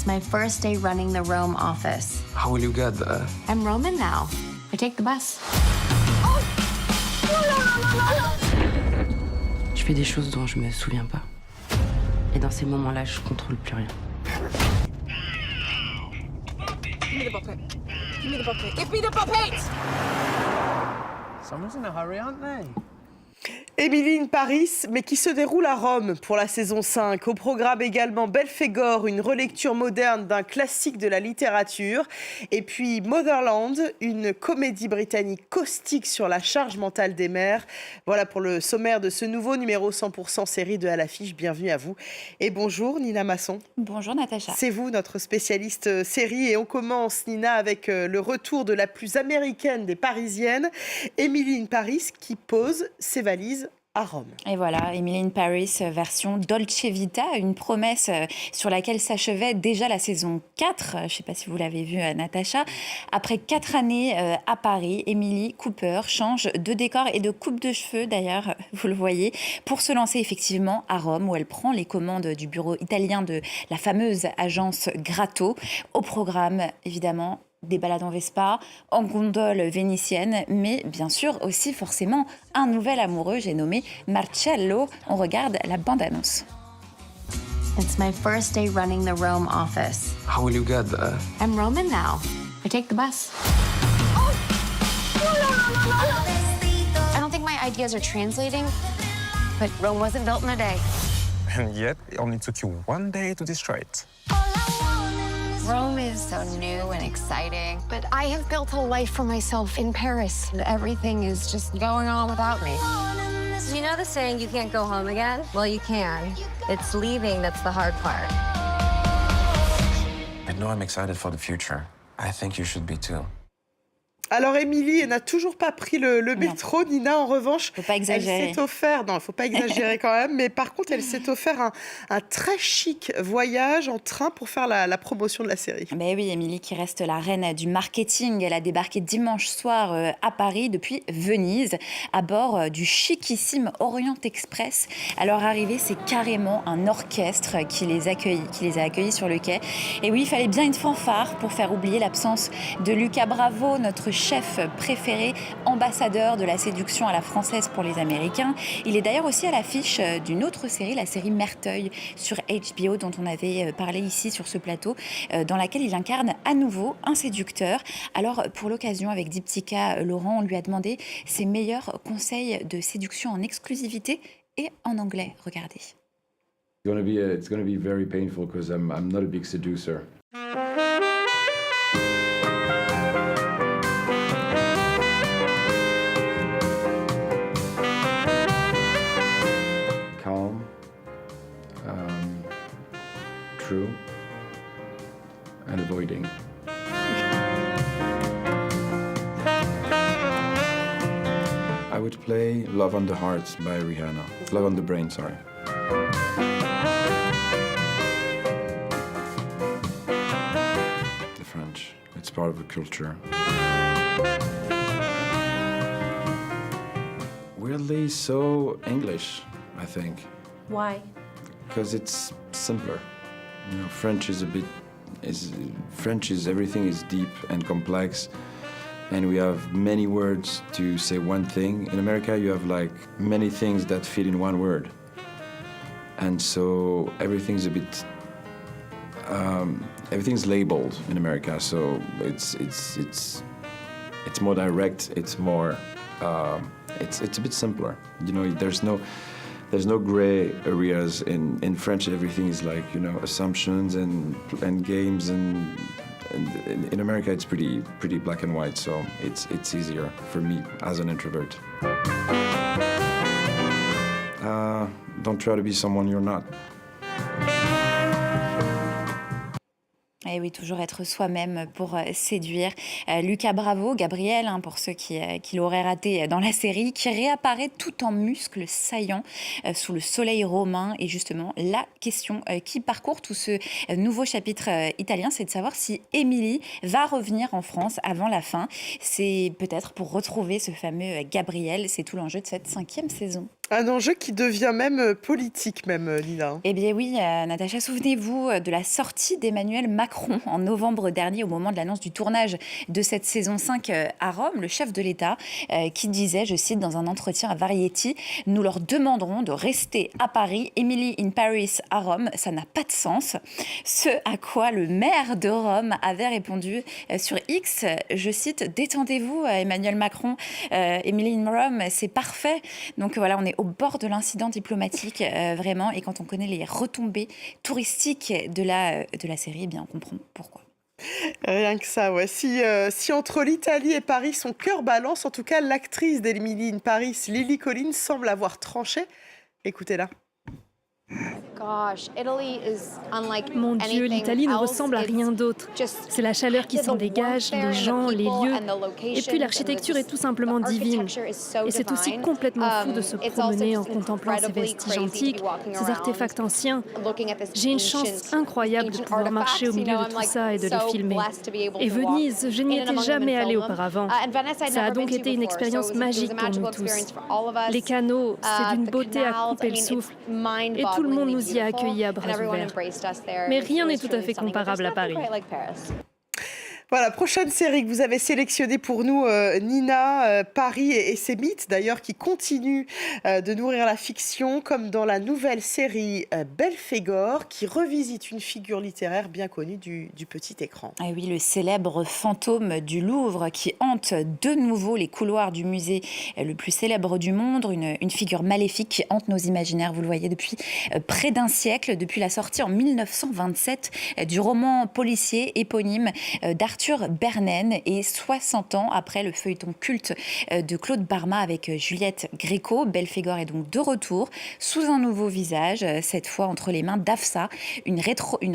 It's my first day running the Rome office. How will you get there? I'm Roman now. I take the bus. Je fais des choses dont je me souviens pas. Et dans ces moments-là, je contrôle plus rien. Give me the bucket. Give me the bucket. Give me the bucket! Someone's in a hurry, aren't they? Emily in Paris, mais qui se déroule à Rome pour la saison 5. Au programme également Belphégor, une relecture moderne d'un classique de la littérature. Et puis Motherland, une comédie britannique caustique sur la charge mentale des mères. Voilà pour le sommaire de ce nouveau numéro 100% série de À l'affiche. Bienvenue à vous. Et bonjour Nina Masson. Bonjour Natacha. C'est vous notre spécialiste série. Et on commence Nina avec le retour de la plus américaine des parisiennes, Emily in Paris, qui pose ses valises à Rome. Et voilà, Emily in Paris, version Dolce Vita, une promesse sur laquelle s'achevait déjà la saison 4. Je ne sais pas si vous l'avez vu, Natacha. Après 4 années à Paris, Emily Cooper change de décor et de coupe de cheveux, d'ailleurs, vous le voyez, pour se lancer effectivement à Rome, où elle prend les commandes du bureau italien de la fameuse agence Gratto. Au programme, évidemment, des balades en Vespa, en gondole vénitienne, mais bien sûr aussi forcément un nouvel amoureux, j'ai nommé Marcello. On regarde la bande-annonce. It's my first day running the Rome office. How will you get there? I'm Roman now. I take the bus. I don't think my ideas are translating, but Rome wasn't built in a day. And yet, it only took you 1 day to destroy it. Rome is so new and exciting, but I have built a life for myself in Paris. Everything is just going on without me. You know the saying, you can't go home again? Well, you can. It's leaving that's the hard part. I know I'm excited for the future. I think you should be too. Alors Émilie, elle n'a toujours pas pris le métro. Nina, en revanche, faut pas exagérer. Elle s'est offert, non, il ne faut pas exagérer quand même, mais par contre, elle s'est offert un très chic voyage en train pour faire la promotion de la série. Ben oui, Émilie qui reste la reine du marketing. Elle a débarqué dimanche soir à Paris depuis Venise, à bord du chiquissime Orient Express. À leur arrivée, c'est carrément un orchestre qui les a accueillis sur le quai. Et oui, il fallait bien une fanfare pour faire oublier l'absence de Luca Bravo, notre chef préféré, ambassadeur de la séduction à la française pour les Américains. Il est d'ailleurs aussi à l'affiche d'une autre série, la série Merteuil sur HBO, dont on avait parlé ici sur ce plateau, dans laquelle il incarne à nouveau un séducteur. Alors, pour l'occasion, avec Diptyka Laurent, on lui a demandé ses meilleurs conseils de séduction en exclusivité et en anglais. Regardez. It's gonna be very painful because I'm not a big seducer. Calm, true, and avoiding. I would play Love on the Heart by Rihanna. Love on the Brain, sorry. The French, it's part of the culture. Weirdly so English, I think. Why? Because it's simpler. You know, French is everything is deep and complex, and we have many words to say one thing. In America, you have like many things that fit in one word, and so everything's a bit. Everything's labeled in America, so it's more direct. It's more. It's a bit simpler. You know, there's no gray areas in French. Everything is like, you know, assumptions and games, and in America it's pretty black and white. So it's easier for me as an introvert. Don't try to be someone you're not. Et oui, toujours être soi-même pour séduire. Luca Bravo, Gabriel, pour ceux qui l'auraient raté dans la série, qui réapparaît tout en muscles saillants sous le soleil romain. Et justement, la question qui parcourt tout ce nouveau chapitre italien, c'est de savoir si Émilie va revenir en France avant la fin. C'est peut-être pour retrouver ce fameux Gabriel. C'est tout l'enjeu de cette 5e saison. Un enjeu qui devient même politique, Nina. Eh bien oui, Natacha, souvenez-vous de la sortie d'Emmanuel Macron en novembre dernier, au moment de l'annonce du tournage de cette saison 5 à Rome, le chef de l'État qui disait, je cite, dans un entretien à Variety, « Nous leur demanderons de rester à Paris, Emily in Paris à Rome, ça n'a pas de sens ». Ce à quoi le maire de Rome avait répondu sur X, je cite, « Détendez-vous, Emmanuel Macron, Emily in Rome, c'est parfait ». Donc voilà, on est au bord de l'incident diplomatique, vraiment. Et quand on connaît les retombées touristiques de la série, eh bien, on comprend pourquoi. Rien que ça, ouais. Si entre l'Italie et Paris, son cœur balance, en tout cas, l'actrice d'Emily in Paris, Lily Collins, semble avoir tranché. Écoutez-la. Mon Dieu, l'Italie ne ressemble à rien d'autre. C'est la chaleur qui s'en dégage, les gens, les lieux. Et puis l'architecture est tout simplement divine. Et c'est aussi complètement fou de se promener en contemplant ces vestiges antiques, ces artefacts anciens. J'ai une chance incroyable de pouvoir marcher au milieu de tout ça et de les filmer. Et Venise, je n'y étais jamais allée auparavant. Ça a donc été une expérience magique pour nous tous. Les canaux, c'est d'une beauté à couper le souffle. Et tout le monde nous y a accueillis à bras ouverts. Mais rien n'est tout à fait comparable à Paris. Voilà, prochaine série que vous avez sélectionnée pour nous, Nina, Paris et ses mythes, d'ailleurs, qui continuent de nourrir la fiction, comme dans la nouvelle série Belphégor, qui revisite une figure littéraire bien connue du petit écran. Ah oui, le célèbre fantôme du Louvre qui hante de nouveau les couloirs du musée le plus célèbre du monde, une figure maléfique qui hante nos imaginaires, vous le voyez, depuis près d'un siècle, depuis la sortie en 1927 du roman policier éponyme d'Arthur Bernen et 60 ans après le feuilleton culte de Claude Barma avec Juliette Gréco. Belphégor est donc de retour sous un nouveau visage, cette fois entre les mains d'Afsa, une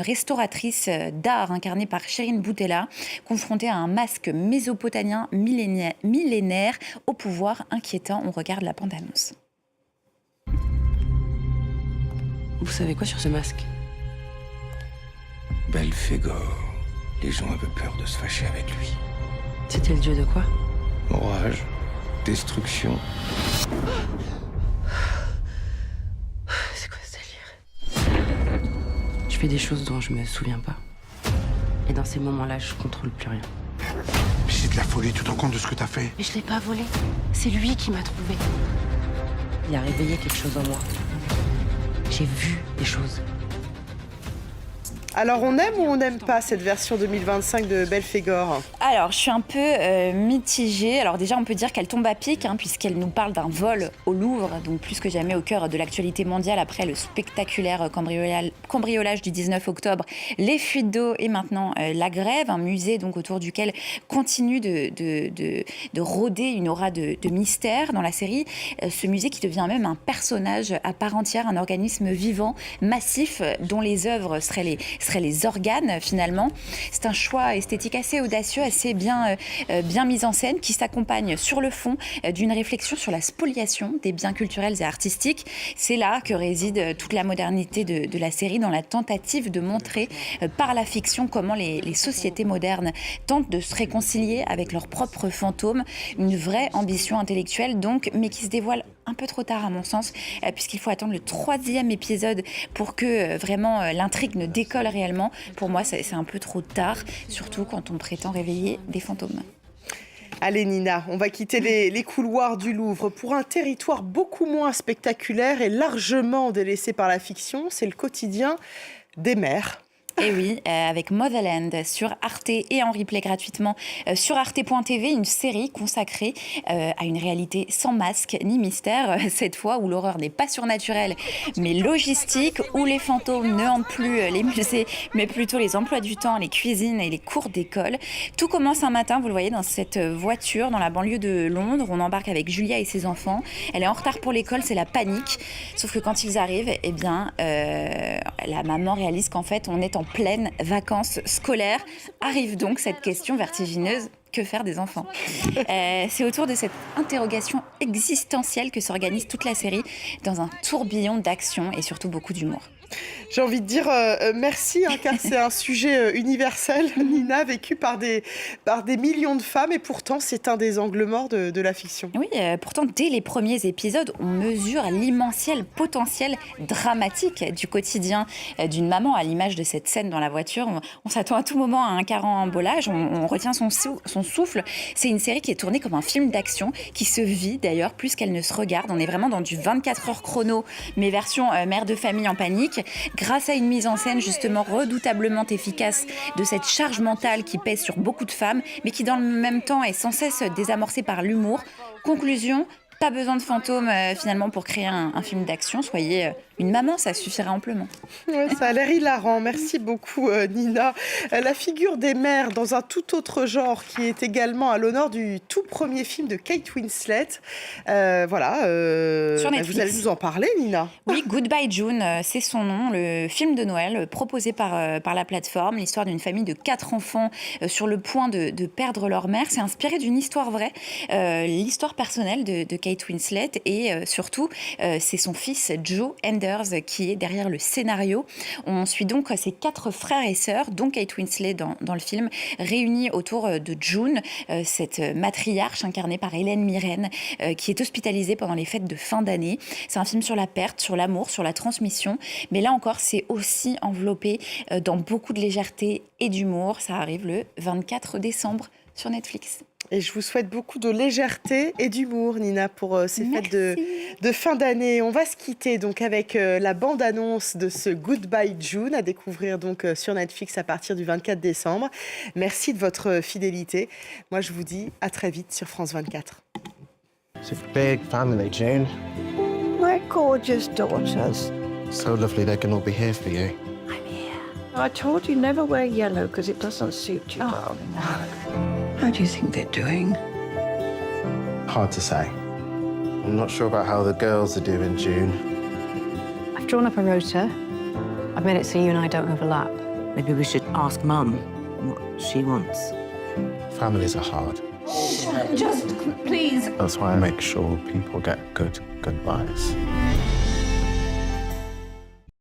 restauratrice d'art incarnée par Chérine Boutella, confrontée à un masque mésopotamien millénaire au pouvoir inquiétant. On regarde la bande-annonce. Vous savez quoi sur ce masque? Belphégor. Les gens avaient peur de se fâcher avec lui. C'était le dieu de quoi? Orage, destruction. C'est quoi ce délire? Je fais des choses dont je me souviens pas. Et dans ces moments-là, je contrôle plus rien. C'est de la folie, tu te rends compte de ce que t'as fait? Mais je l'ai pas volé. C'est lui qui m'a trouvé. Il a réveillé quelque chose en moi. J'ai vu des choses. Alors, on aime ou on n'aime pas cette version 2025 de Belphégor? Alors, je suis un peu mitigée. Alors déjà, on peut dire qu'elle tombe à pic, puisqu'elle nous parle d'un vol au Louvre, donc plus que jamais au cœur de l'actualité mondiale après le spectaculaire cambriolage du 19 octobre, les fuites d'eau et maintenant la grève, un musée donc autour duquel continue de rôder une aura de mystère dans la série. Ce musée qui devient même un personnage à part entière, un organisme vivant, massif, dont les œuvres seraient les organes finalement. C'est un choix esthétique assez audacieux, assez bien mis en scène, qui s'accompagne sur le fond d'une réflexion sur la spoliation des biens culturels et artistiques. C'est là que réside toute la modernité de la série, dans la tentative de montrer par la fiction comment les sociétés modernes tentent de se réconcilier avec leurs propres fantômes. Une vraie ambition intellectuelle donc, mais qui se dévoile un peu trop tard à mon sens, puisqu'il faut attendre le 3e épisode pour que vraiment l'intrigue ne décolle réellement. Pour moi, c'est un peu trop tard, surtout quand on prétend réveiller des fantômes. Allez Nina, on va quitter les couloirs du Louvre pour un territoire beaucoup moins spectaculaire et largement délaissé par la fiction. C'est le quotidien des mères. Et oui, avec Motherland sur Arte et en replay gratuitement sur arte.tv, une série consacrée à une réalité sans masque ni mystère, cette fois où l'horreur n'est pas surnaturelle mais logistique, où les fantômes ne hantent plus les musées mais plutôt les emplois du temps, les cuisines et les cours d'école. Tout commence un matin, vous le voyez, dans cette voiture dans la banlieue de Londres. On embarque avec Julia et ses enfants. Elle est en retard pour l'école, c'est la panique. Sauf que quand ils arrivent, eh bien, la maman réalise qu'en fait, on est en pleines vacances scolaires. Arrive donc cette question vertigineuse: que faire des enfants? C'est autour de cette interrogation existentielle que s'organise toute la série, dans un tourbillon d'action et surtout beaucoup d'humour. J'ai envie de dire merci, car c'est un sujet universel, Nina, vécu par des millions de femmes, et pourtant c'est un des angles morts de la fiction. Oui, pourtant dès les premiers épisodes, on mesure l'immense potentiel dramatique du quotidien d'une maman, à l'image de cette scène dans la voiture. On s'attend à tout moment à un carambolage, on retient son souffle. C'est une série qui est tournée comme un film d'action, qui se vit d'ailleurs plus qu'elle ne se regarde. On est vraiment dans du 24 heures chrono, mais version mère de famille en panique, grâce à une mise en scène justement redoutablement efficace de cette charge mentale qui pèse sur beaucoup de femmes, mais qui dans le même temps est sans cesse désamorcée par l'humour. Conclusion, pas besoin de fantômes finalement pour créer un film d'action. Soyez une maman, ça suffirait amplement. Ouais, ça a l'air hilarant. Merci beaucoup, Nina. La figure des mères dans un tout autre genre qui est également à l'honneur du tout premier film de Kate Winslet. Sur Netflix. Vous allez nous en parler, Nina. Oui, Goodbye June, c'est son nom, le film de Noël proposé par la plateforme. L'histoire d'une famille de 4 enfants sur le point de perdre leur mère. C'est inspiré d'une histoire vraie, l'histoire personnelle de Kate Winslet, et surtout, c'est son fils Joe Anders qui est derrière le scénario. On suit donc ses 4 frères et sœurs, dont Kate Winslet dans le film, réunis autour de June, cette matriarche incarnée par Hélène Mirren, qui est hospitalisée pendant les fêtes de fin d'année. C'est un film sur la perte, sur l'amour, sur la transmission, mais là encore, c'est aussi enveloppé dans beaucoup de légèreté et d'humour. Ça arrive le 24 décembre sur Netflix. Et je vous souhaite beaucoup de légèreté et d'humour, Nina, pour ces fêtes de fin d'année. On va se quitter donc avec la bande-annonce de ce Goodbye June, à découvrir donc sur Netflix à partir du 24 décembre. Merci de votre fidélité. Moi, je vous dis à très vite sur France 24. It's a big family, June. My gorgeous daughters. So lovely they can all be here for you. I'm here. I told you never wear yellow because it doesn't suit you, darling. How do you think they're doing? Hard to say. I'm not sure about how the girls are doing, June. I've drawn up a rota. I've made it so you and I don't overlap. Maybe we should ask Mum what she wants. Families are hard. Just, please. That's why I make sure people get good goodbyes.